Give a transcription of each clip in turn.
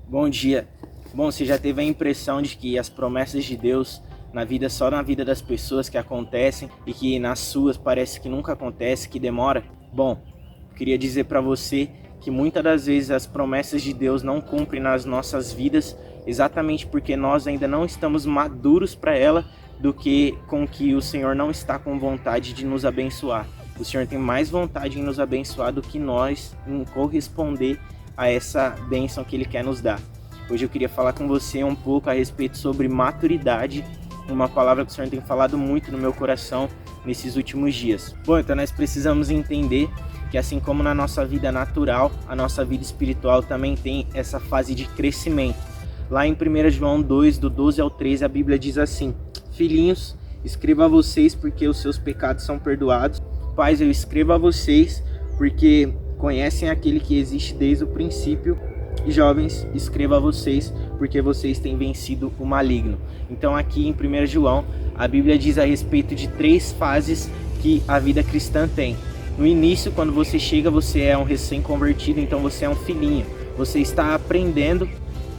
Bom dia. Bom, você já teve a impressão de que as promessas de Deus só na vida das pessoas que acontecem e que nas suas parece que nunca acontece, que demora? Bom, queria dizer para você que muitas das vezes as promessas de Deus não cumprem nas nossas vidas exatamente porque nós ainda não estamos maduros para ela, do que com que o Senhor não está com vontade de nos abençoar. O Senhor tem mais vontade em nos abençoar do que nós em corresponder a essa bênção que Ele quer nos dar. Hoje eu queria falar com você um pouco a respeito sobre maturidade, uma palavra que o Senhor tem falado muito no meu coração nesses últimos dias. Bom, então nós precisamos entender que assim como na nossa vida natural, a nossa vida espiritual também tem essa fase de crescimento. Lá em 1 João 2, do 12 ao 13, a Bíblia diz assim: Filhinhos, escrevo a vocês porque os seus pecados são perdoados. Pais, eu escrevo a vocês porque conhecem aquele que existe desde o princípio. E jovens, escrevo a vocês porque vocês têm vencido o maligno. Então aqui em 1 João, a Bíblia diz a respeito de 3 fases que a vida cristã tem. No início, quando você chega, você é um recém-convertido, então você é um filhinho. Você está aprendendo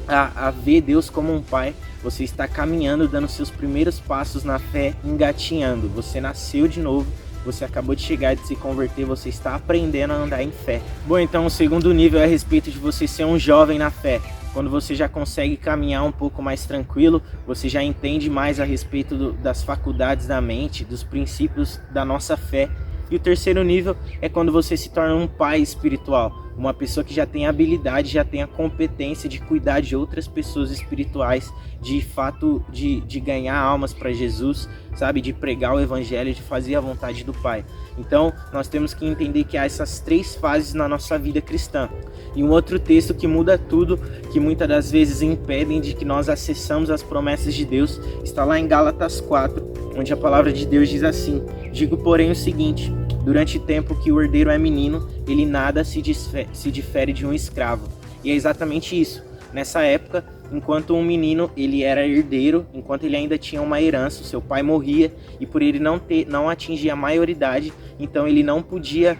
a ver Deus como um pai. Você está caminhando, dando seus primeiros passos na fé, engatinhando. Você nasceu de novo. Você acabou de chegar, de se converter, você está aprendendo a andar em fé. Bom, então o segundo nível é a respeito de você ser um jovem na fé. Quando você já consegue caminhar um pouco mais tranquilo, você já entende mais a respeito das faculdades da mente, dos princípios da nossa fé. E o terceiro nível é quando você se torna um pai espiritual, uma pessoa que já tem a habilidade, já tem a competência de cuidar de outras pessoas espirituais, de fato de ganhar almas para Jesus, sabe, de pregar o evangelho, de fazer a vontade do Pai. Então nós temos que entender que há essas 3 fases na nossa vida cristã. E um outro texto que muda tudo, que muitas das vezes impedem de que nós acessamos as promessas de Deus, está lá em Gálatas 4, onde a palavra de Deus diz assim: Digo, porém, o seguinte: durante o tempo que o herdeiro é menino, ele nada se difere de um escravo. E é exatamente isso. Nessa época, enquanto um menino ele era herdeiro, enquanto ele ainda tinha uma herança, o seu pai morria, e por ele não atingir a maioridade, então ele não podia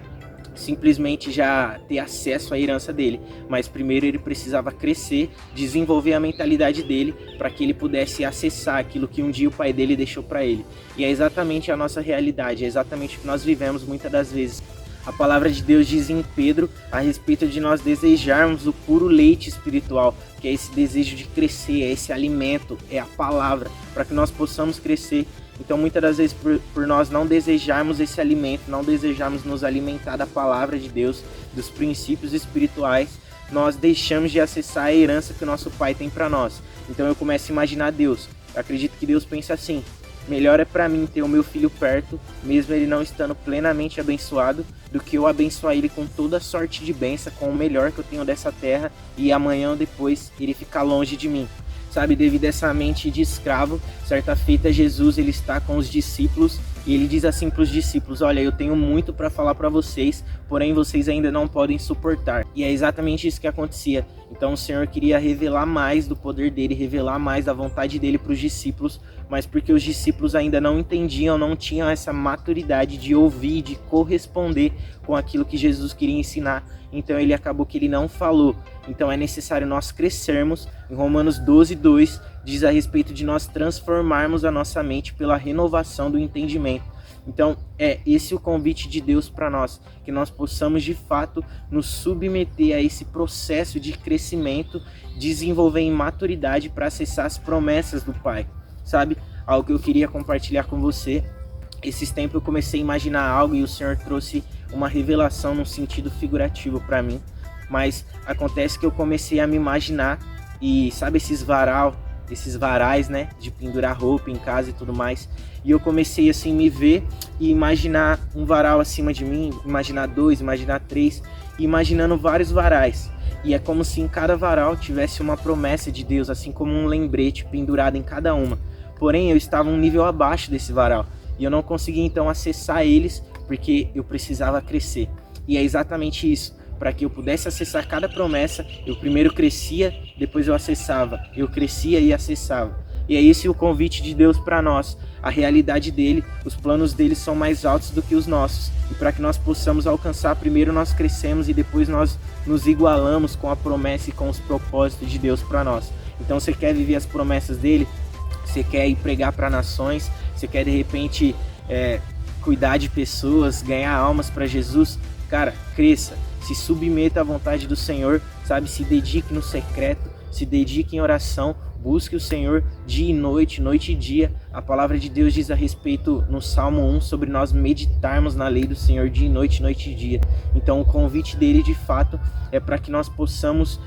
simplesmente já ter acesso à herança dele, mas primeiro ele precisava crescer, desenvolver a mentalidade dele para que ele pudesse acessar aquilo que um dia o pai dele deixou para ele. E é exatamente a nossa realidade, é exatamente o que nós vivemos muitas das vezes. A palavra de Deus diz em Pedro a respeito de nós desejarmos o puro leite espiritual, que é esse desejo de crescer, é esse alimento, é a palavra, para que nós possamos crescer. Então muitas das vezes por nós não desejarmos esse alimento, não desejarmos nos alimentar da palavra de Deus, dos princípios espirituais, nós deixamos de acessar a herança que o nosso Pai tem para nós. Então eu começo a imaginar Deus. Eu acredito que Deus pensa assim: melhor é para mim ter o meu filho perto, mesmo ele não estando plenamente abençoado, do que eu abençoar ele com toda sorte de bênção, com o melhor que eu tenho dessa terra, e amanhã ou depois ele ficar longe de mim. Sabe, devido a essa mente de escravo, certa feita Jesus ele está com os discípulos e ele diz assim para os discípulos: olha, eu tenho muito para falar para vocês, porém vocês ainda não podem suportar. E é exatamente isso que acontecia. Então o Senhor queria revelar mais do poder dele, revelar mais da vontade dele para os discípulos, mas porque os discípulos ainda não entendiam, não tinham essa maturidade de ouvir, de corresponder com aquilo que Jesus queria ensinar, então ele acabou que ele não falou. Então é necessário nós crescermos. Em Romanos 12:2 diz a respeito de nós transformarmos a nossa mente pela renovação do entendimento. Então é esse o convite de Deus para nós, que nós possamos de fato nos submeter a esse processo de crescimento, desenvolver em maturidade para acessar as promessas do Pai. Sabe, algo que eu queria compartilhar com você. Esses tempos eu comecei a imaginar algo e o Senhor trouxe uma revelação num sentido figurativo para mim. Mas acontece que eu comecei a me imaginar, e sabe esses varais, né, de pendurar roupa em casa e tudo mais. E eu comecei assim me ver e imaginar um varal acima de mim, imaginar 2, imaginar 3, e imaginando vários varais. E é como se em cada varal tivesse uma promessa de Deus, assim como um lembrete pendurado em cada uma. Porém, eu estava um nível abaixo desse varal e eu não conseguia então acessar eles porque eu precisava crescer. E é exatamente isso. Para que eu pudesse acessar cada promessa, eu primeiro crescia, depois eu acessava. Eu crescia e acessava. E é esse o convite de Deus para nós. A realidade dele, os planos dele são mais altos do que os nossos. E para que nós possamos alcançar, primeiro nós crescemos e depois nós nos igualamos com a promessa e com os propósitos de Deus para nós. Então você quer viver as promessas dele? Você quer ir pregar para nações? Você quer de repente cuidar de pessoas, ganhar almas para Jesus? Cara, cresça, se submeta à vontade do Senhor, sabe? Se dedique no secreto, se dedique em oração, busque o Senhor dia e noite, noite e dia. A palavra de Deus diz a respeito no Salmo 1 sobre nós meditarmos na lei do Senhor dia e noite, noite e dia. Então o convite dele de fato é para que nós possamos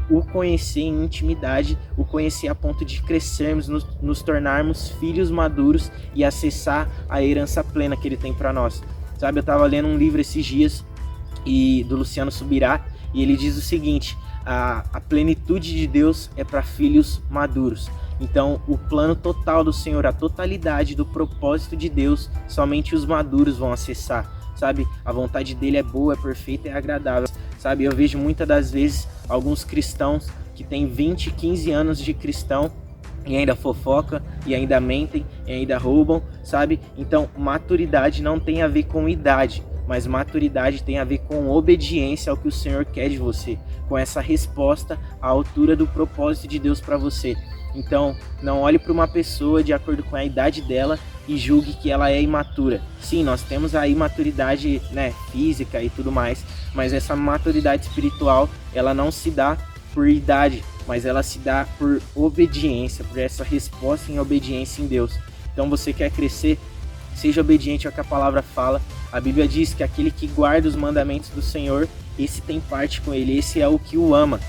o conhecer em intimidade, o conhecer a ponto de crescermos, nos tornarmos filhos maduros e acessar a herança plena que ele tem para nós. Sabe, eu estava lendo um livro esses dias do Luciano Subirá e ele diz o seguinte: a plenitude de Deus é para filhos maduros. Então o plano total do Senhor, a totalidade do propósito de Deus, somente os maduros vão acessar. Sabe, a vontade dele é boa, é perfeita e é agradável. Sabe, eu vejo muitas das vezes alguns cristãos que têm 20, 15 anos de cristão e ainda fofoca, e ainda mentem, e ainda roubam, sabe? Então maturidade não tem a ver com idade, mas maturidade tem a ver com obediência ao que o Senhor quer de você, com essa resposta à altura do propósito de Deus para você. Então não olhe para uma pessoa de acordo com a idade dela e julgue que ela é imatura. Sim, nós temos a imaturidade, física e tudo mais, mas essa maturidade espiritual, ela não se dá por idade, mas ela se dá por obediência, por essa resposta em obediência em Deus. Então você quer crescer? Seja obediente ao que a palavra fala. A Bíblia diz que aquele que guarda os mandamentos do Senhor, esse tem parte com ele, esse é o que o ama.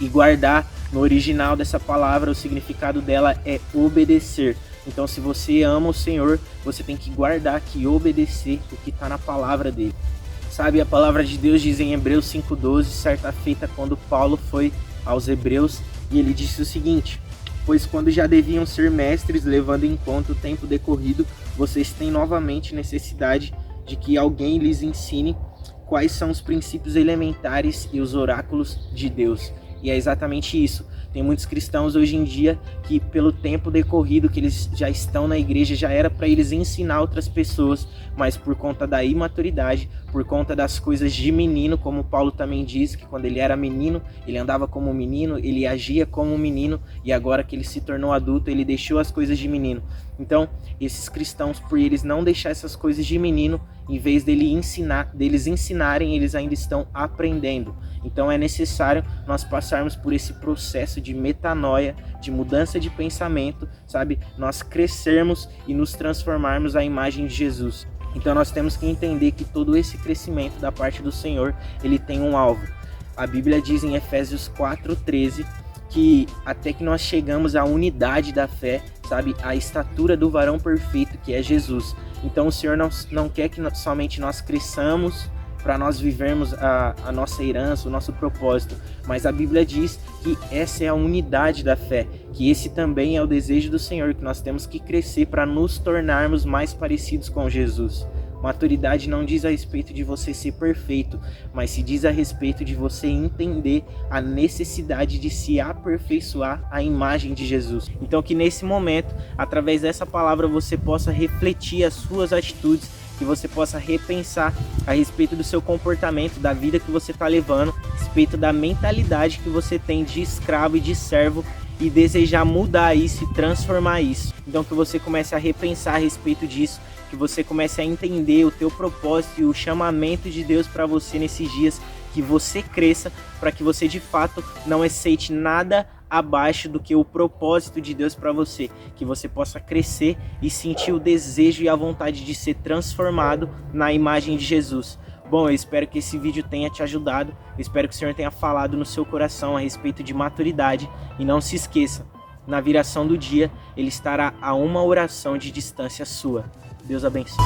E guardar, no original dessa palavra, o significado dela é obedecer. Então se você ama o Senhor, você tem que guardar, que obedecer o que está na palavra dele. Sabe, a palavra de Deus diz em Hebreus 5:12, certa feita quando Paulo foi aos Hebreus, e ele disse o seguinte: pois quando já deviam ser mestres, levando em conta o tempo decorrido, vocês têm novamente necessidade de que alguém lhes ensine quais são os princípios elementares e os oráculos de Deus. E é exatamente isso. Tem muitos cristãos hoje em dia que, pelo tempo decorrido que eles já estão na igreja, já era para eles ensinar outras pessoas, mas por conta da imaturidade, por conta das coisas de menino, como Paulo também diz, que quando ele era menino, ele andava como menino, ele agia como menino, e agora que ele se tornou adulto, ele deixou as coisas de menino. Então, esses cristãos, por eles não deixar essas coisas de menino, em vez deles ensinarem, eles ainda estão aprendendo. Então é necessário nós passarmos por esse processo de metanoia, de mudança de pensamento, sabe? Nós crescermos e nos transformarmos à imagem de Jesus. Então nós temos que entender que todo esse crescimento da parte do Senhor, ele tem um alvo. A Bíblia diz em Efésios 4:13 que até que nós chegamos à unidade da fé, sabe? A estatura do varão perfeito, que é Jesus. Então o Senhor não quer que somente nós cresçamos para nós vivermos a nossa herança, o nosso propósito, mas a Bíblia diz que essa é a unidade da fé, que esse também é o desejo do Senhor, que nós temos que crescer para nos tornarmos mais parecidos com Jesus. Maturidade não diz a respeito de você ser perfeito, mas se diz a respeito de você entender a necessidade de se aperfeiçoar à imagem de Jesus. Então que nesse momento, através dessa palavra, você possa refletir as suas atitudes, que você possa repensar a respeito do seu comportamento, da vida que você está levando, a respeito da mentalidade que você tem de escravo e de servo, e desejar mudar isso e transformar isso. Então que você comece a repensar a respeito disso, que você comece a entender o teu propósito e o chamamento de Deus para você nesses dias, que você cresça para que você de fato não aceite nada abaixo do que o propósito de Deus para você, que você possa crescer e sentir o desejo e a vontade de ser transformado na imagem de Jesus. Bom, eu espero que esse vídeo tenha te ajudado, eu espero que o Senhor tenha falado no seu coração a respeito de maturidade, e não se esqueça, na viração do dia, Ele estará a uma oração de distância sua. Deus abençoe.